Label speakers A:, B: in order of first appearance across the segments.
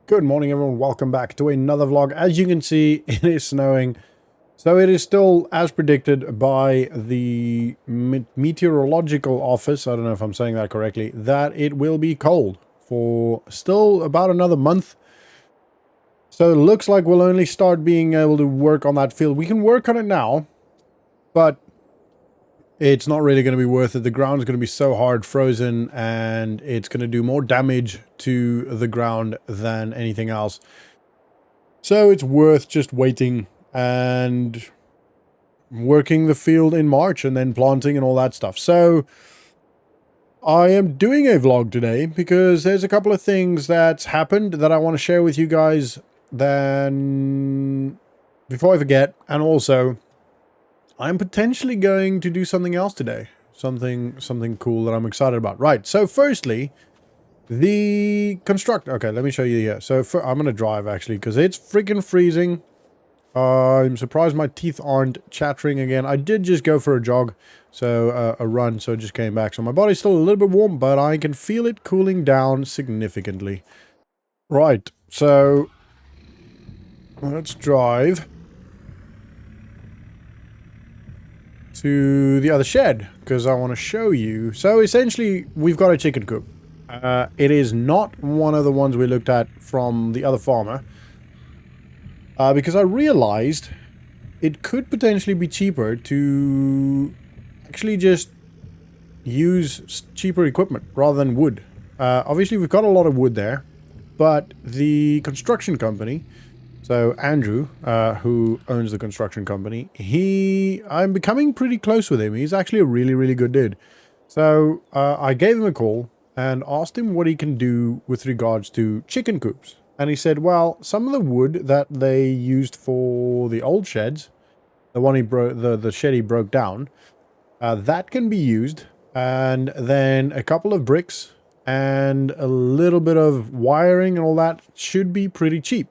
A: Good morning, everyone. Welcome back to another vlog. As you can see, it is snowing. So it is still, as predicted by the meteorological office, I don't know if I'm saying that correctly, that it will be cold for still about another month. So it looks like we'll only start being able to work on that field. We can work on it now, but it's not really going to be worth it. The ground's going to be so hard frozen, and it's going to do more damage to the ground than anything else. So it's worth just waiting and working the field in March and then planting and all that stuff. So I am doing a vlog today because there's a couple of things that's happened that I want to share with you guys then before I forget. And also, I'm potentially going to do something else today. Something cool that I'm excited about. Right, so firstly, the construct... Okay, let me show you here. So I'm going to drive, actually, because it's freaking freezing. I'm surprised my teeth aren't chattering again. I did just go for a jog, so a run, so it just came back. So my body's still a little bit warm, but I can feel it cooling down significantly. Right, so let's drive to the other shed, because I want to show you. So essentially, we've got a chicken coop. It is not one of the ones we looked at from the other farmer. Because I realized it could potentially be cheaper to actually just use cheaper equipment rather than wood. Obviously, we've got a lot of wood there, but the construction company, so Andrew, who owns the construction company, I'm becoming pretty close with him. He's actually a really, really good dude. So I gave him a call and asked him what he can do with regards to chicken coops. And he said, well, some of the wood that they used for the old sheds, the one he broke, the shed he broke down, that can be used. And then a couple of bricks and a little bit of wiring and all that should be pretty cheap.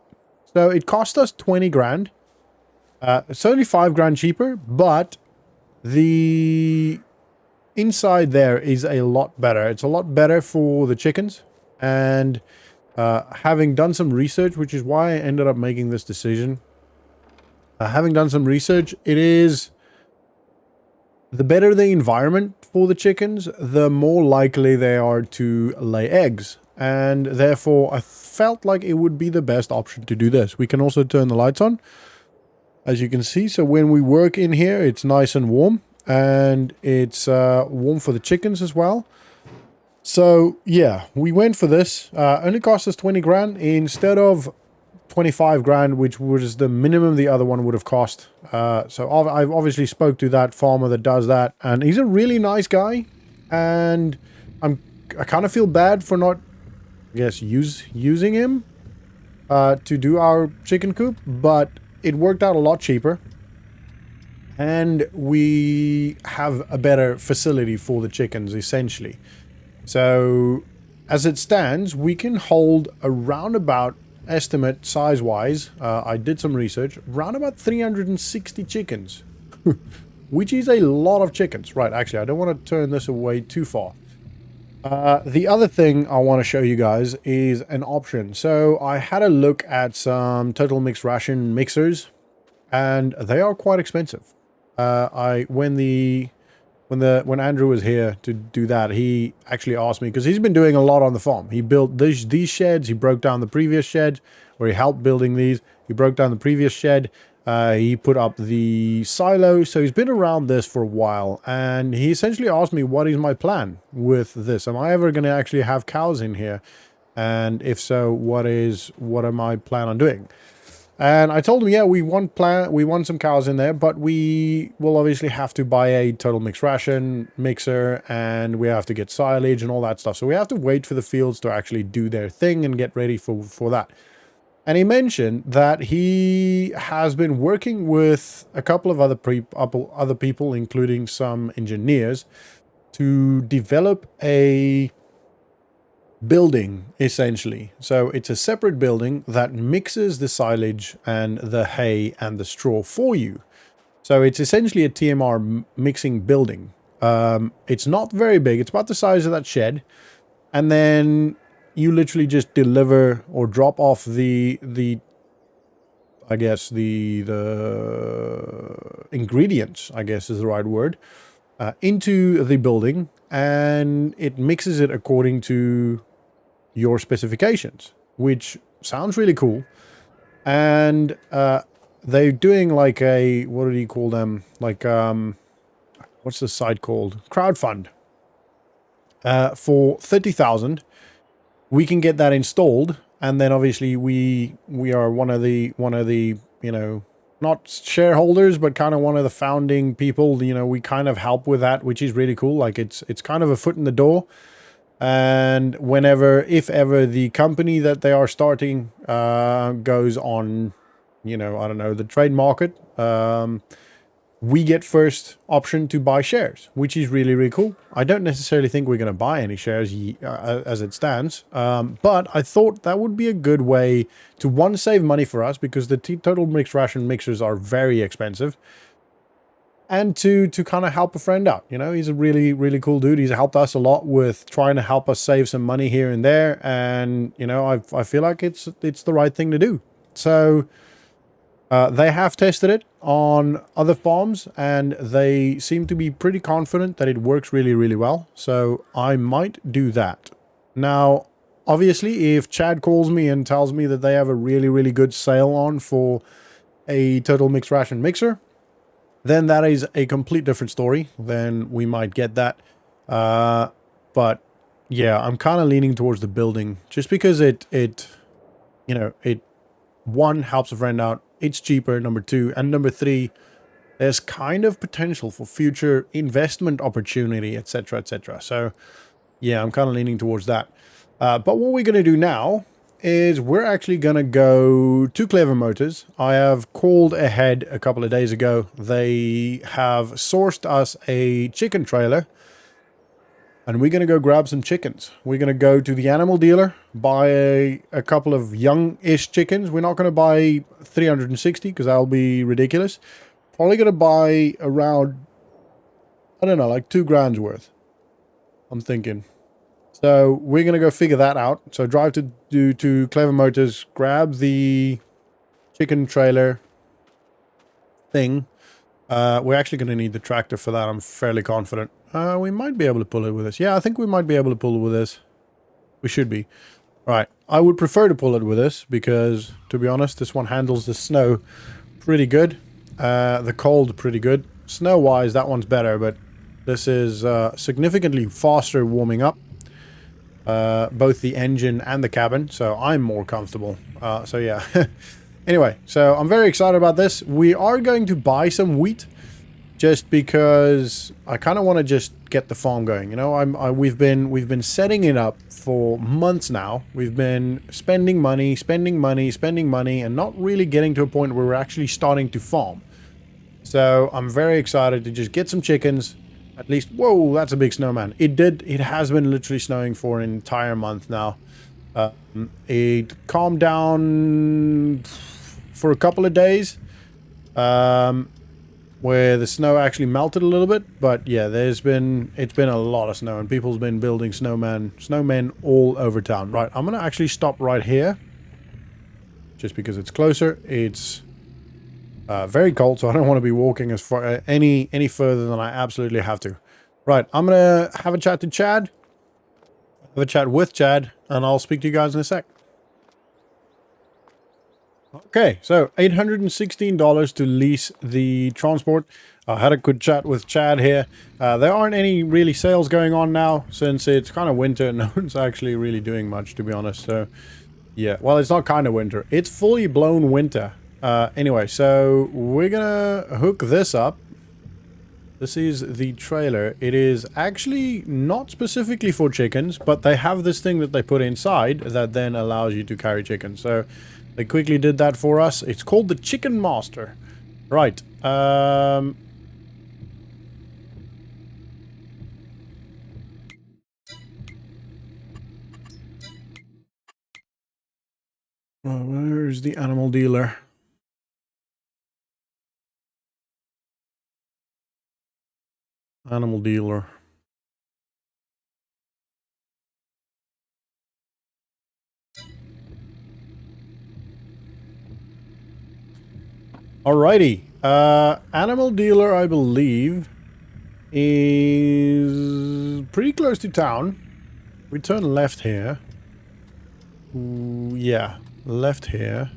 A: So it cost us 20 grand. It's only 5 grand cheaper, but the inside there is a lot better. It's a lot better for the chickens. And having done some research, which is why I ended up making this decision. Having done some research, it is the better the environment for the chickens, the more likely they are to lay eggs. And therefore, I felt like it would be the best option to do this. We can also turn the lights on, as you can see. So when we work in here, it's nice and warm. And it's warm for the chickens as well. So, yeah, we went for this. Only cost us 20 grand instead of 25 grand, which was the minimum the other one would have cost. So I've obviously spoke to that farmer that does that, and he's a really nice guy. And I kind of feel bad for not, I guess, using him to do our chicken coop, but it worked out a lot cheaper. And we have a better facility for the chickens, essentially. So, as it stands, we can hold around about, estimate size-wise, I did some research, around about 360 chickens. Which is a lot of chickens. Right, actually, I don't want to turn this away too far. The other thing I want to show you guys is an option. So, I had a look at some total mixed ration mixers, and they are quite expensive. When Andrew was here to do that, he actually asked me, because he's been doing a lot on the farm. He built these sheds. He broke down the previous shed, where he helped building these. He broke down the previous shed. He put up the silo. So he's been around this for a while. And he essentially asked me, what is my plan with this? Am I ever going to actually have cows in here? And if so, what am I plan on doing? And I told him, yeah, we want some cows in there, but we will obviously have to buy a total mixed ration mixer, and we have to get silage and all that stuff. So we have to wait for the fields to actually do their thing and get ready for that. And he mentioned that he has been working with a couple of other people, including some engineers, to develop a building, essentially. So it's a separate building that mixes the silage and the hay and the straw for you. So it's essentially a TMR mixing building. It's not very big. It's about the size of that shed. And then you literally just deliver or drop off the I guess the ingredients, I guess is the right word, into the building, and it mixes it according to your specifications, which sounds really cool. And they're doing like a, what do you call them? Like, what's the site called? Crowdfund. For 30,000, we can get that installed, and then obviously we are one of the you know, not shareholders, but kind of one of the founding people. You know, we kind of help with that, which is really cool. Like it's kind of a foot in the door. And whenever, if ever, the company that they are starting goes on, you know, I don't know, the trade market, we get first option to buy shares, which is really, really cool. I don't necessarily think we're going to buy any shares as it stands, but I thought that would be a good way to, one, save money for us, because the total mixed ration mixers are very expensive, and to kind of help a friend out. You know, he's a really, really cool dude. He's helped us a lot with trying to help us save some money here and there, and, you know, I feel like it's the right thing to do. So they have tested it on other farms, and they seem to be pretty confident that it works really, really well. So I might do that. Now, obviously, if Chad calls me and tells me that they have a really, really good sale on for a total mixed ration mixer, then that is a complete different story. Then we might get that. But yeah, I'm kind of leaning towards the building, just because it you know, it, one, helps a friend out. It's cheaper, number two. And number three, there's kind of potential for future investment opportunity, etc., etc. So, yeah, I'm kind of leaning towards that. But what we're going to do now is we're actually going to go to Clever Motors. I have called ahead a couple of days ago. They have sourced us a chicken trailer, and we're going to go grab some chickens. We're going to go to the animal dealer, buy a couple of young-ish chickens. We're not going to buy 360 because that'll be ridiculous. Probably going to buy around, I don't know, like 2 grand's worth, I'm thinking. So we're going to go figure that out. So drive to Clever Motors, grab the chicken trailer thing. We're actually going to need the tractor for that, I'm fairly confident. We might be able to pull it with this. Yeah, I think we might be able to pull it with this. We should be. Right. I would prefer to pull it with this because, to be honest, this one handles the snow pretty good. The cold pretty good. Snow-wise, that one's better, but this is significantly faster warming up. Both the engine and the cabin, so I'm more comfortable. So yeah. Anyway, so I'm very excited about this. We are going to buy some wheat, just because I kind of want to just get the farm going. You know, we've been setting it up for months now. We've been spending money, and not really getting to a point where we're actually starting to farm. So I'm very excited to just get some chickens. At least, whoa, that's a big snowman. It has been literally snowing for an entire month now. It calmed down for a couple of days. Where the snow actually melted a little bit, but yeah, it's been a lot of snow, and people's been building snowmen all over town. Right, I'm gonna actually stop right here, just because it's closer. It's very cold, so I don't want to be walking as far any further than I absolutely have to. Right, I'm gonna have a chat to Chad, have a chat with Chad, and I'll speak to you guys in a sec. Okay, so $816 to lease the transport. I had a good chat with Chad here. There aren't any really sales going on now since it's kind of winter. No one's actually really doing much, to be honest. So, yeah. Well, it's not kind of winter. It's fully blown winter. Anyway, so we're gonna hook this up. This is the trailer. It is actually not specifically for chickens, but they have this thing that they put inside that then allows you to carry chickens. So they quickly did that for us. It's called the Chicken Master. Right. Where's the animal dealer? Animal dealer. Alrighty. Animal dealer, I believe, is pretty close to town. We turn left here. Ooh, yeah, left here.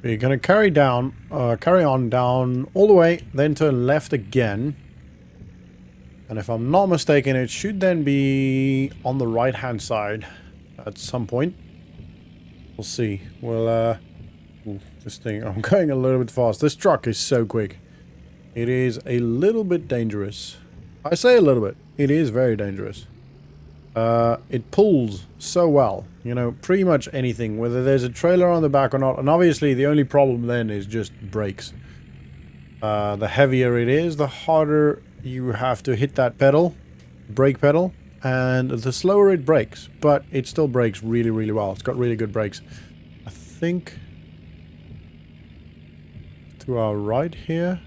A: We're gonna carry on down all the way, then turn left again. And if I'm not mistaken, it should then be on the right-hand side at some point. We'll see. Well, ooh, this thing, I'm going a little bit fast. This truck is so quick. It is a little bit dangerous. I say a little bit. It is very dangerous. It pulls so well. You know, pretty much anything, whether there's a trailer on the back or not. And obviously, the only problem then is just brakes. The heavier it is, the harder you have to hit that pedal, brake pedal, and the slower it brakes. But it still brakes really, really well. It's got really good brakes. I think to our right here,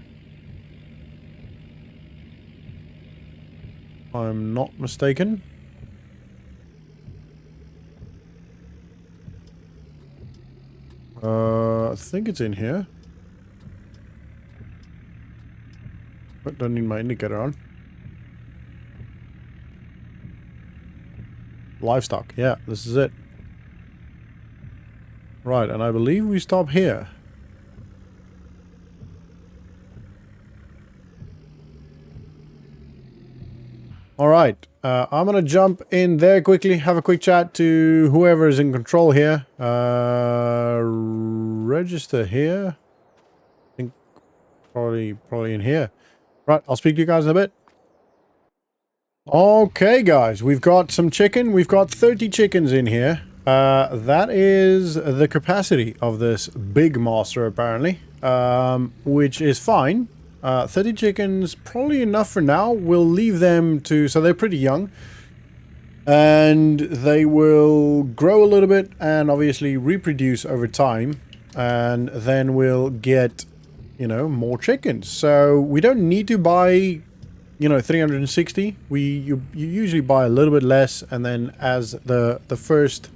A: if I'm not mistaken. I think it's in here. But don't need my indicator on. Livestock, yeah, this is it. Right, and I believe we stop here. Alright, I'm gonna jump in there quickly, have a quick chat to whoever is in control here. Register here. I think probably in here. Right, I'll speak to you guys in a bit. Okay, guys, we've got some chicken. We've got 30 chickens in here. That is the capacity of this big master, apparently, which is fine. 30 chickens, probably enough for now. We'll leave them to... So they're pretty young. And they will grow a little bit and obviously reproduce over time. And then we'll get, you know, more chickens. So we don't need to buy... You know, 360. You usually buy a little bit less, and then as the first,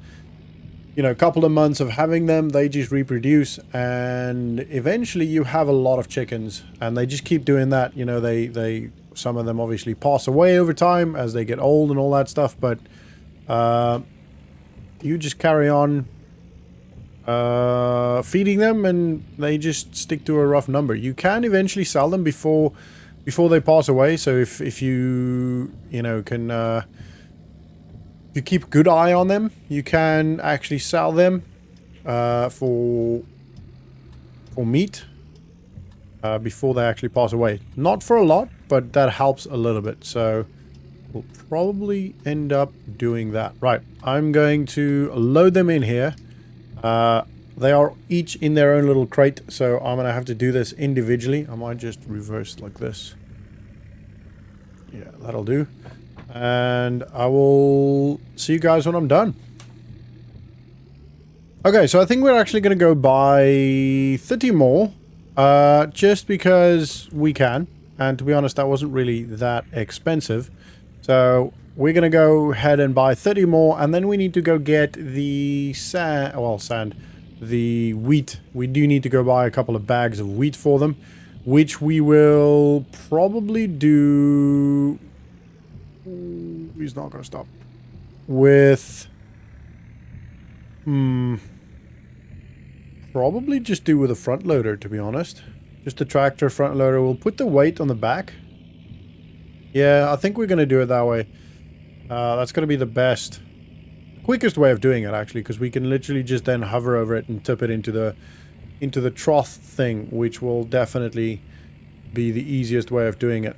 A: you know, couple of months of having them, they just reproduce, and eventually you have a lot of chickens, and they just keep doing that. You know, they some of them obviously pass away over time as they get old and all that stuff, but you just carry on feeding them, and they just stick to a rough number. You can eventually sell them before they pass away. So if you know, can you keep a good eye on them, you can actually sell them for meat before they actually pass away. Not for a lot, but that helps a little bit. So we'll probably end up doing that. Right, I'm going to load them in here. They are each in their own little crate, so I'm going to have to do this individually. I might just reverse like this. Yeah, that'll do. And I will see you guys when I'm done. Okay, so I think we're actually going to go buy 30 more. Just because we can. And to be honest, that wasn't really that expensive. So we're going to go ahead and buy 30 more. And then we need to go get the the wheat. We do need to go buy a couple of bags of wheat for them, which we will probably do... He's not going to stop. With... Probably just do with a front loader, to be honest. Just a tractor front loader. We'll put the weight on the back. Yeah, I think we're going to do it that way. That's going to be the best... quickest way of doing it, actually, because we can literally just then hover over it and tip it into the trough thing, which will definitely be the easiest way of doing it.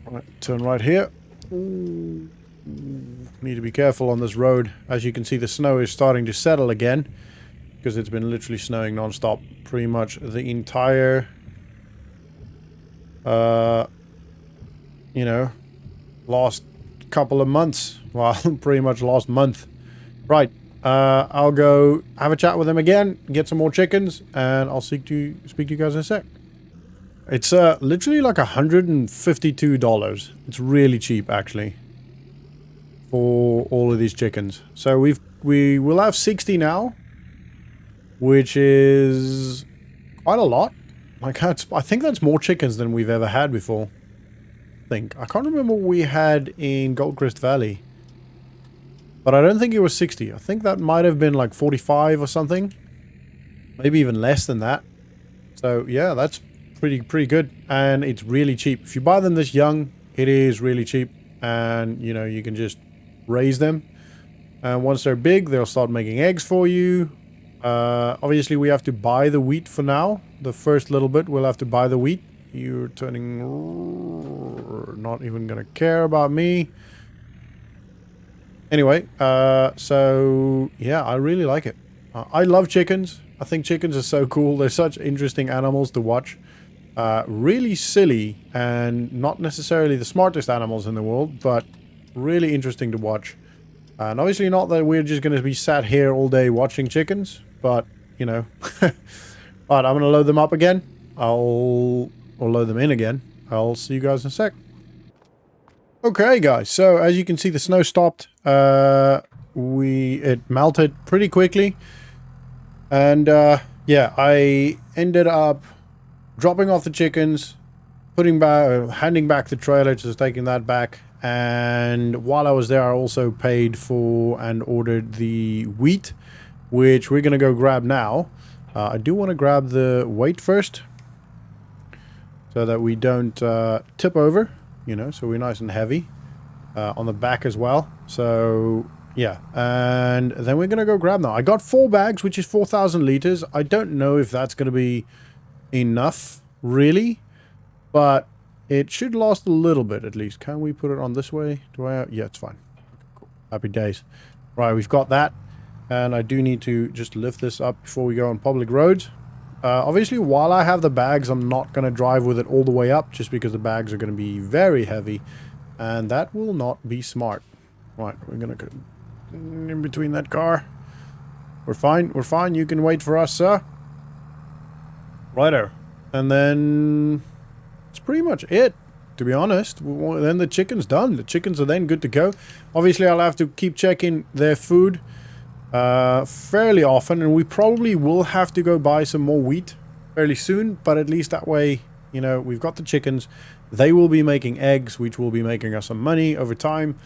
A: Right, turn right here. Ooh. Need to be careful on this road. As you can see, the snow is starting to settle again, because it's been literally snowing non-stop pretty much the entire you know, last couple of months. Well, pretty much last month. Right, I'll go have a chat with them again, get some more chickens, and I'll speak to you guys in a sec. It's literally like $152. It's really cheap, actually, for all of these chickens. So we will have 60 now, which is quite a lot. Like, I think that's more chickens than we've ever had before. I can't remember what we had in Goldcrest Valley. But I don't think it was 60. I think that might have been like 45 or something. Maybe even less than that. So yeah, that's pretty good. And it's really cheap. If you buy them this young, it is really cheap. And, you know, you can just raise them. And once they're big, they'll start making eggs for you. Obviously, we have to buy the wheat for now. The first little bit, we'll have to buy the wheat. You're turning... not even gonna care about me. Anyway, so yeah, I really like it. I love chickens. I think chickens are so cool. They're such interesting animals to watch. Really silly and not necessarily the smartest animals in the world, but really interesting to watch. And obviously not that we're just going to be sat here all day watching chickens, but, you know. Alright, I'm going to load them up again. Or load them in again. I'll see you guys in a sec. Okay, guys, so as you can see, the snow stopped. It melted pretty quickly. And, yeah, I ended up dropping off the chickens, handing back the trailer, just taking that back. And while I was there, I also paid for and ordered the wheat, which we're going to go grab now. I do want to grab the weight first, so that we don't tip over, you know, so we're nice and heavy on the back as well. So, yeah, and then we're going to go grab now. I got 4 bags, which is 4,000 liters. I don't know if that's going to be enough, really, but it should last a little bit at least. Can we put it on this way? Yeah, it's fine. Okay, cool. Happy days. Right, we've got that. And I do need to just lift this up before we go on public roads. Obviously, while I have the bags, I'm not going to drive with it all the way up, just because the bags are going to be very heavy. And that will not be smart. Right, we're going to go in between that car. We're fine. You can wait for us, sir. Righto. And then that's pretty much it, to be honest. Then the chicken's done. The chickens are then good to go. Obviously, I'll have to keep checking their food fairly often, and we probably will have to go buy some more wheat fairly soon, but at least that way, you know, we've got the chickens. They will be making eggs, which will be making us some money over time.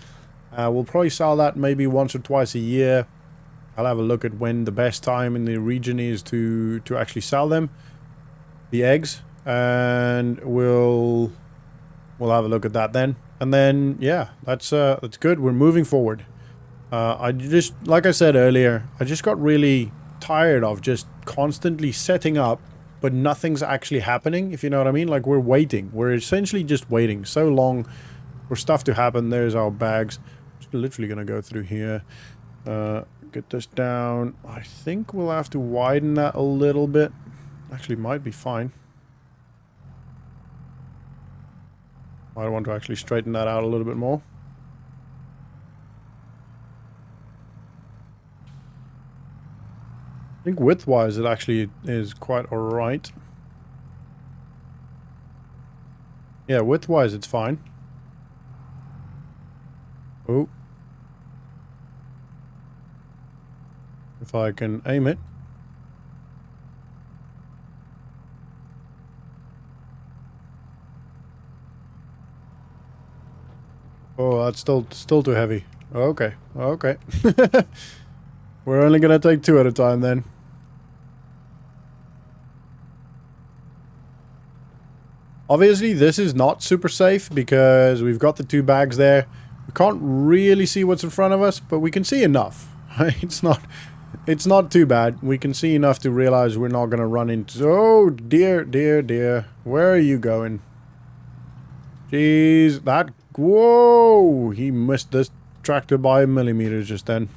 A: We'll probably sell that maybe once or twice a year. I'll have a look at when the best time in the region is to actually sell them, the eggs, and we'll have a look at that then. And then, yeah, that's good. We're moving forward. I just, like I said earlier, I just got really tired of just constantly setting up, but nothing's actually happening, if you know what I mean. Like, we're waiting. We're essentially just waiting so long for stuff to happen. There's our bags. Just literally gonna go through here. Get this down. I think we'll have to widen that a little bit. Actually, might be fine. I want to actually straighten that out a little bit more. I think width-wise it actually is quite alright. Yeah, width-wise it's fine. Oh. If I can aim it. Oh, that's still too heavy. Okay, okay. We're only gonna take 2 at a time then. Obviously, this is not super safe because we've got the 2 bags there. We can't really see what's in front of us, but we can see enough. It's not too bad. We can see enough to realize we're not gonna run into... Oh, dear, dear, dear. Where are you going? Jeez, that... Whoa! He missed this tractor by millimeters just then.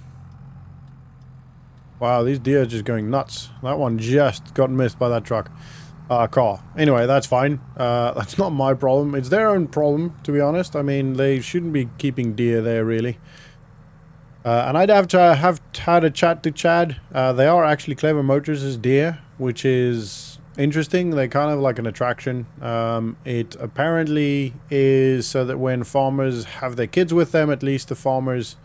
A: Wow, these deer are just going nuts. That one just got missed by that truck. Car. Anyway, that's fine. That's not my problem. It's their own problem, to be honest. I mean, they shouldn't be keeping deer there, really. And I'd have had a chat to Chad. They are actually Clever Motors' deer, which is interesting. They're kind of like an attraction. It apparently is so that when farmers have their kids with them, at least the farmers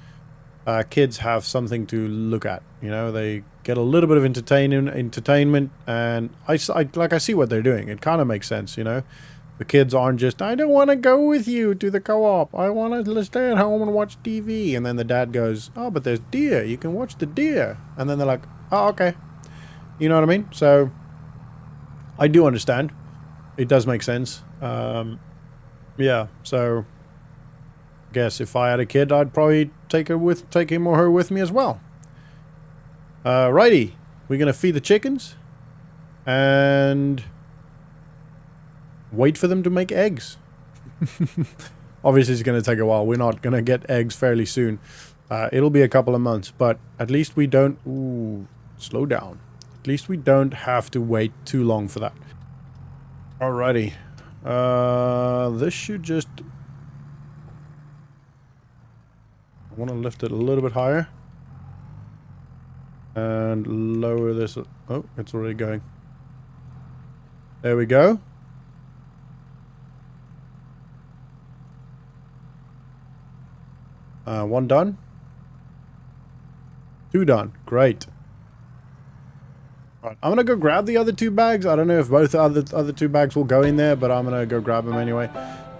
A: kids have something to look at. You know, they get a little bit of entertainment, and I see what they're doing. It kind of makes sense, you know. The kids aren't just, I don't want to go with you to the co-op. I want to stay at home and watch TV. And then the dad goes, oh, but there's deer. You can watch the deer. And then they're like, oh, okay. You know what I mean? So I do understand. It does make sense. Yeah, so I guess if I had a kid, I'd probably take him or her with me as well. Righty, we're gonna feed the chickens and wait for them to make eggs. Obviously, it's gonna take a while. We're not gonna get eggs fairly soon. It'll be a couple of months, but at least we don't. Ooh, slow down. At least we don't have to wait too long for that. Alrighty. This should just... I want to lift it a little bit higher. And lower this... Oh, it's already going. There we go. One done. Two done. Great. Right, I'm gonna go grab the other two bags. I don't know if both the other two bags will go in there, but I'm gonna go grab them anyway.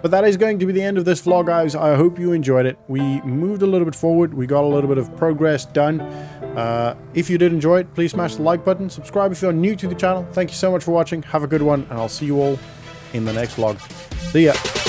A: But that is going to be the end of this vlog, guys. I hope you enjoyed it. We moved a little bit forward. We got a little bit of progress done. If you did enjoy it, please smash the like button. Subscribe if you're new to the channel. Thank you so much for watching. Have a good one, and I'll see you all in the next vlog. See ya.